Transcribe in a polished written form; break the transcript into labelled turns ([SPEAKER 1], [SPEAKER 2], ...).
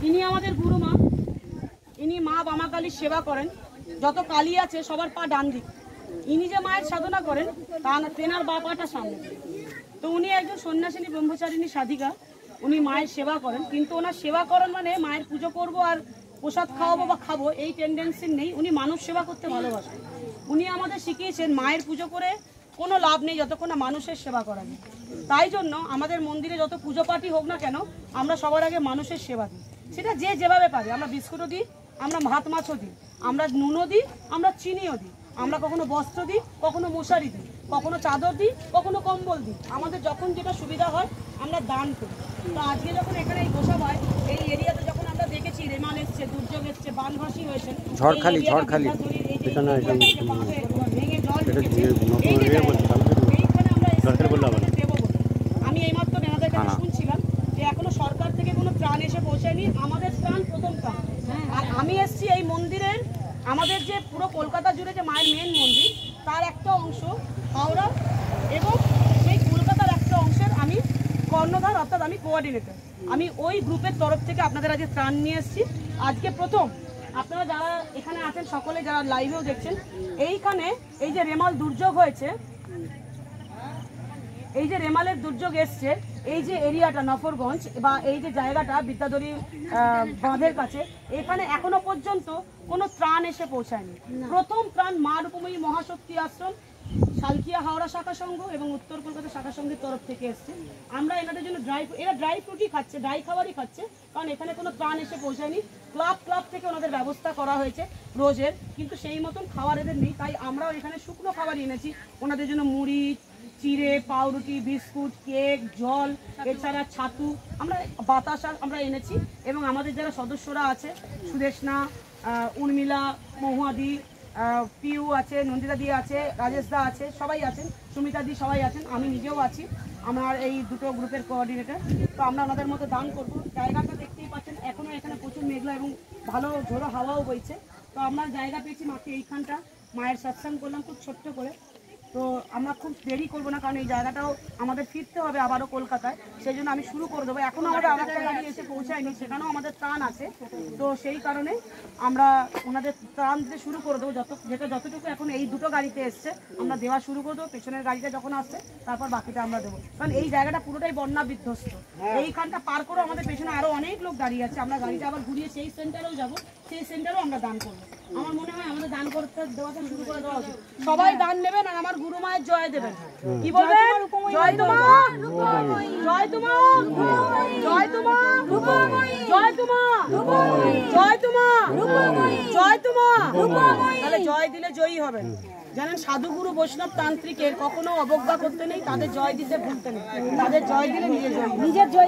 [SPEAKER 1] ইনি আমাদের গুরুমা। ইনি মা বামা কালীর সেবা করেন। যত কালী আছে সবার পা ডান দিক। ইনি যে মায়ের সাধনা করেন তেনার বা পাটা সামনে। তো উনি একজন সন্ন্যাসিনী ব্রহ্মচারিণী সাধিকা। উনি মায়ের সেবা করেন, কিন্তু ওনার সেবা করেন মানে মায়ের পুজো করব আর প্রসাদ খাওয়াবো বা খাবো এই টেন্ডেন্সি নেই। উনি মানুষ সেবা করতে ভালোবাসেন। উনি আমাদের শিখিয়েছেন মায়ের পুজো করে কোনো লাভ নেই যতক্ষণ না মানুষের সেবা করা যায়। তাই জন্য আমাদের মন্দিরে যত পুজো পাঠই হোক না কেন, আমরা সবার আগে মানুষের সেবা দিই। সেটা যে যেভাবে পারে। আমরা বিস্কুটও দিই, আমরা ভাত মাছও দিই, আমরা নুনও দিই, আমরা চিনিও দিই, আমরা কখনো বস্ত্র দিই, কখনো মশারি দিই, কখনো চাদর দিই, কখনো কম্বল দিই। আমাদের যখন যেটা সুবিধা হয় আমরা দান করি। তো আজকে যখন এখানে এই গোসা হয়, এই এরিয়াতে যখন আমরা দেখেছি রেমাল এসছে, দুর্যোগ এসছে, বানভাসি হয়েছে,
[SPEAKER 2] ঝড়খালি
[SPEAKER 1] ভেঙে জল আমি এইমাত্র এনাদের কাছে শুনছিলাম যে এখনো সরকার থেকে কোনো ত্রাণ এসে পৌঁছায়নি। আমাদের ত্রাণ প্রথম ত্রাণ। আর আমি এসছি এই মন্দিরের, আমাদের যে পুরো কলকাতা জুড়ে যে মায়ের মেন মন্দির তার একটা অংশ হাওড়া এবং সেই কলকাতার একটা অংশের আমি কর্ণধার, অর্থাৎ আমি কোঅর্ডিনেটর। আমি ওই গ্রুপের তরফ থেকে আপনাদের আজকে ত্রাণ নিয়ে এসেছি। আজকে প্রথম আপনারা যারা এখানে আছেন সকলে, যারা লাইভেও দেখছেন, এইখানে এই যে রেমাল দুর্যোগ হয়েছে, এই যে রেমালের দুর্যোগ এসছে, এই যে এরিয়াটা নফরগঞ্জ বা এই যে জায়গাটা বিদ্যাধরী বাঁধের কাছে, এখানে এখনো পর্যন্ত কোনো ত্রাণ এসে পৌঁছায়নি। প্রথম ত্রাণ মা রূপময়ী মহাশক্তি আশ্রম, সালকিয়া হাওড়া শাখা সংঘ এবং উত্তর কলকাতা শাখা সংঘের তরফ থেকে এসছে। আমরা এনাদের জন্য এরা ড্রাই ফ্রুটই খাচ্ছে, ড্রাই খাবারই খাচ্ছে, কারণ এখানে কোনো ত্রাণ এসে পৌঁছায়নি। ক্লাব থেকে ওনাদের ব্যবস্থা করা হয়েছে রোজের, কিন্তু সেই মতন খাবার এদের নেই। তাই আমরাও এখানে শুকনো খাবার এনেছি ওনাদের জন্য, মুড়ি, চিড়ে, পাউরুটি, বিস্কুট, কেক, জল, এছাড়া ছাতু, আমরা বাতাসা আমরা এনেছি। এবং আমাদের যারা সদস্যরা আছে, সুদেশনা, উর্মিলা, মহুয়াদি, পিউ আছে, নন্দিতা দি আছে, রাজেশ দা আছে, সবাই আছেন, সুমিতা দি সবাই আছেন, আমি নিজেও আছি, আমার এই দুটো গ্রুপের কোঅর্ডিনেটর। তো আমরা ওনাদের মতো দান করব। জায়গাটা দেখতেই পাচ্ছেন, এখনও এখানে প্রচুর মেঘলা এবং ভালো ঝোড়ো হাওয়াও বইছে। তো আমরা জায়গা পেয়েছি মাত্র এইখানটা, মায়ের সৎসঙ্গ করলাম খুব ছোট্ট করে। তো আমরা খুব দেরি করবো না, কারণ এই জায়গাটাও আমাদের ফিরতে হবে আবারও কলকাতায়, সেই জন্য আমি শুরু করে দেবো। এখনও আমাদের আরেকটা গাড়ি এসে পৌঁছায়নি, সেখানেও আমাদের ত্রাণ আছে। তো সেই কারণে আমরা ওনাদের ত্রাণ দিতে শুরু করে দেবো। যেটা যতটুকু এখন এই দুটো গাড়িতে এসছে আমরা দেওয়া শুরু করে দেবো। পেছনের গাড়িটা যখন আসছে তারপর বাকিটা আমরা দেবো, কারণ এই জায়গাটা পুরোটাই বন্যা বিধ্বস্ত। এইখানটা পার করেও আমাদের পেছনে আরও অনেক লোক দাঁড়িয়ে আছে। আমরা গাড়িটা আবার ঘুরিয়ে সেই সেন্টারেও যাবো, সেই সেন্টারেও আমরা দান করবো। আমার মনে হয় আমাদের দান করতে দেওয়াটা শুরু করে দেওয়া উচিত। সবাই দান নেবেন আর আমার গুরু মায়ের জয় দেবেন। কি বলবেন? জয় তোমা, জয় তোমা, জয় তোমা, জয় তোমা, জয় তোমা, জয় তোমা। তাহলে জয় দিলে জয়ী হবেন। জানেন, সাধুগুরু বৈষ্ণব তান্ত্রিকের কখনো অবজ্ঞা করতে নেই, তাদের জয় দিতে ভুলতে নেই। তাদের জয় দিলে নিজের জয়।